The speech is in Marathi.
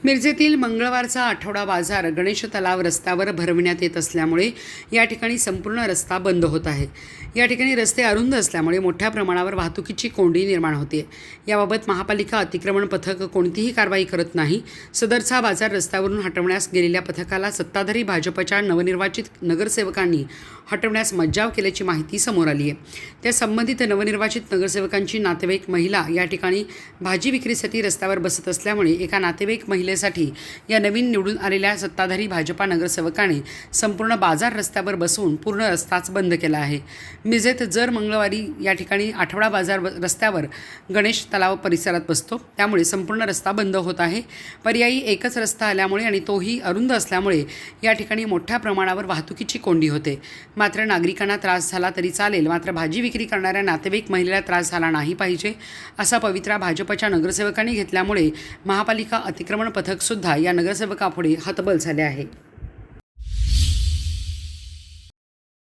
मिरजेतील मंगळवारचा आठवडा बाजार गणेश तलाव रस्त्यावर भरविण्यात येत असल्यामुळे या ठिकाणी संपूर्ण रस्ता बंद होत आहे। या ठिकाणी रस्ते अरुंद असल्यामुळे मोठ्या प्रमाणावर वाहतुकीची कोंडी निर्माण होते। याबाबत महापालिका अतिक्रमण पथक कोणतीही कारवाई करत नाही। सदरचा बाजार रस्त्यावरून हटवण्यास गेलेल्या पथकाला सत्ताधारी भाजपच्या नवनिर्वाचित नगरसेवकांनी हटवण्यास मज्जाव केल्याची माहिती समोर आली आहे। त्या संबंधित नवनिर्वाचित नगरसेवकांची नातेवाईक महिला या ठिकाणी भाजी विक्रीसाठी रस्त्यावर बसत असल्यामुळे एका नातेवाईक महिलेसाठी या नवीन निवडून आलेल्या सत्ताधारी भाजपा नगरसेवकाने संपूर्ण बाजार रस्त्यावर बसवून पूर्ण रस्ताच बंद केला आहे। मिरजेत जर मंगळवारी या ठिकाणी आठवडा बाजार रस्त्यावर गणेश तलाव परिसरात बसतो, त्यामुळे संपूर्ण रस्ता बंद होत आहे। पर्यायी एकच रस्ता आल्यामुळे आणि तोही अरुंद असल्यामुळे या ठिकाणी मोठ्या प्रमाणावर वाहतुकीची कोंडी होते। मात्र नागरिकांना त्रास झाला तरी चालेल, मात्र भाजी विक्री करणाऱ्या नातेवाईक महिलेला त्रास झाला नाही पाहिजे असा पवित्रा भाजपच्या नगरसेवकांनी घेतल्यामुळे महापालिका अतिक्रमण पथकसुद्धा या नगरसेवकापुढे हतबल झाले आहे।